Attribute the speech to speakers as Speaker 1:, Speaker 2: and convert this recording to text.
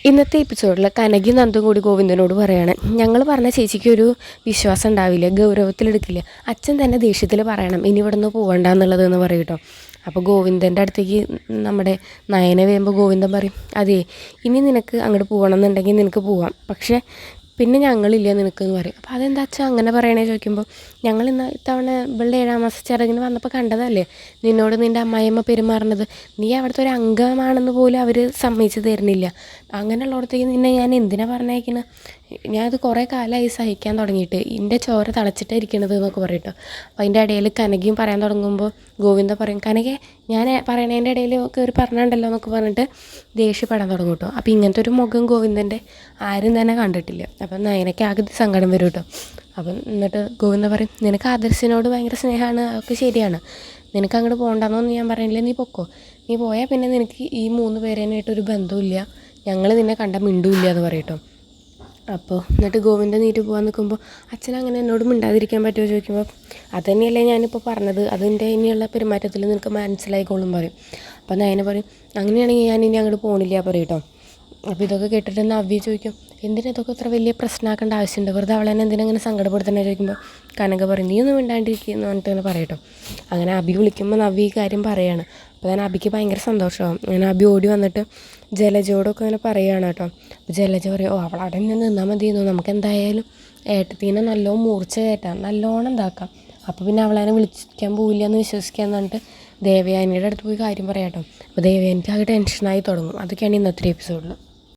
Speaker 1: ഇന്നത്തെ എപ്പിസോഡിൽ കനകി നന്ദും കൂടി ഗോവിന്ദനോട് പറയാണ്, ഞങ്ങൾ പറഞ്ഞ ചേച്ചിക്ക് ഒരു വിശ്വാസം ഉണ്ടാവില്ല, ഗൗരവത്തിലെടുക്കില്ല, അച്ഛൻ തന്നെ ദേഷ്യത്തിൽ പറയണം ഇനി ഇവിടെ നിന്ന് പോകണ്ടെന്നുള്ളതെന്ന് പറയും കേട്ടോ. അപ്പോൾ ഗോവിന്ദൻ്റെ അടുത്തേക്ക് നമ്മുടെ നയനെ വരുമ്പോൾ ഗോവിന്ദൻ പറയും, അതെ ഇനി നിനക്ക് അങ്ങോട്ട് പോകണം എന്നുണ്ടെങ്കിൽ നിനക്ക് പോവാം, പക്ഷേ പിന്നെ ഞങ്ങളില്ല നിനക്കെന്ന് പറയും. അപ്പോൾ അതെന്താ അച്ഛാ അങ്ങനെ പറയണേ ചോദിക്കുമ്പോൾ, ഞങ്ങൾ ഇത്തവണ ഇവളുടെ 7ാം മാസം ചിറകിന് വന്നപ്പോൾ കണ്ടതല്ലേ നിന്നോട് നിൻ്റെ അമ്മായിയമ്മ പെരുമാറുന്നത്, നീ അവിടുത്തെ ഒരു അംഗമാണെന്ന് പോലും അവർ സമ്മതിച്ച് തരുന്നില്ല, അങ്ങനെയുള്ളിടത്തേക്ക് നിന്നെ ഞാൻ എന്തിനാണ് പറഞ്ഞേക്കുന്നത്, ഞാനത് കുറേ കാലമായി സഹിക്കാൻ തുടങ്ങിയിട്ട്, എൻ്റെ ചോര തിളച്ചിട്ടായിരിക്കണത് എന്നൊക്കെ പറയട്ടോ. അപ്പോൾ അതിൻ്റെ ഇടയിൽ കനകയും പറയാൻ തുടങ്ങുമ്പോൾ ഗോവിന്ദ പറയും, കനകെ ഞാൻ പറയണതിൻ്റെ ഇടയിൽ കയറി പറഞ്ഞിട്ടുണ്ടല്ലോ എന്നൊക്കെ പറഞ്ഞിട്ട് ദേഷ്യപ്പെടാൻ തുടങ്ങും കേട്ടോ. അപ്പോൾ ഇങ്ങനത്തെ ഒരു മുഖം ഗോവിന്ദൻ്റെ ആരും തന്നെ കണ്ടിട്ടില്ല. അപ്പം നയനയ്ക്ക് ആകെ സങ്കടം വരും കേട്ടോ. അപ്പം എന്നിട്ട് ഗോവിന്ദ പറയും, നിനക്ക് ആദർശിനോട് ഭയങ്കര സ്നേഹമാണ്, അതൊക്കെ ശരിയാണ്, നിനക്ക് അങ്ങോട്ട് പോകണ്ടെന്നൊന്നും ഞാൻ പറയുന്നില്ല, നീ പൊക്കോ, നീ പോയാൽ പിന്നെ നിനക്ക് ഈ 3 പേരേനായിട്ടൊരു ബന്ധമില്ല, ഞങ്ങൾ നിന്നെ കണ്ട മിണ്ടുമില്ല എന്ന് പറയട്ടോ. അപ്പോൾ എന്നിട്ട് ഗോവിന്ദൻ നീറ്റ് പോകാൻ നിൽക്കുമ്പോൾ അച്ഛൻ അങ്ങനെ എന്നോട് മിണ്ടാതിരിക്കാൻ പറ്റുമോ ചോദിക്കുമ്പോൾ, അതുതന്നെയല്ലേ ഞാനിപ്പോൾ പറഞ്ഞത്, അതിൻ്റെ ഇനിയുള്ള പെരുമാറ്റത്തിൽ നിനക്ക് മനസ്സിലായിക്കോളും പറയും. അപ്പോൾ നയന പറയും, അങ്ങനെയാണെങ്കിൽ ഞാൻ ഇനി അങ്ങോട്ട് പോകണില്ല പറയട്ടോ. അപ്പോൾ ഇതൊക്കെ കേട്ടിട്ട് നവ്യ ചോദിക്കും, എന്തിനാ ഇതൊക്കെ ഇത്ര വലിയ പ്രശ്നമാക്കേണ്ട ആവശ്യമുണ്ട്, വെറുതെ അവളെ എന്തിനാ അങ്ങനെ സങ്കടപ്പെടുത്തണേ ചോദിക്കുമ്പോൾ കനക പറയും, നീ ഒന്നും മിണ്ടാണ്ടിരിക്കുന്നു പറഞ്ഞിട്ട് തന്നെ പറയട്ടോ. അങ്ങനെ അബി വിളിക്കുമ്പോൾ നവ്യ ഈ കാര്യം പറയുകയാണ്. അപ്പോൾ തന്നെ അബിക്ക് ഭയങ്കര സന്തോഷമാകും. അങ്ങനെ അബി ഓടി വന്നിട്ട് ജലജയോടൊക്കെ അങ്ങനെ പറയുകയാണ് കേട്ടോ. അപ്പോൾ ജലജ പറയും, ഓ അവൾ അവിടെ നിന്ന് നിന്നാൽ മതിയെന്നു, നമുക്ക് എന്തായാലും ഏട്ടത്തീനെ നല്ലോണം മൂർച്ച കയറ്റാം, നല്ലോണം ഇതാക്കാം, അപ്പോൾ പിന്നെ അവളെ വിളിക്കാൻ പോവില്ല എന്ന് വിശ്വസിക്കാമെന്ന് പറഞ്ഞിട്ട് ദേവയാനിയുടെ അടുത്ത് പോയി കാര്യം പറയാം കേട്ടോ. അപ്പോൾ ദേവയാനിക്ക് ആകെ ടെൻഷനായി തുടങ്ങും. അതൊക്കെയാണ് ഇന്നത്തെ എപ്പിസോഡിൽ.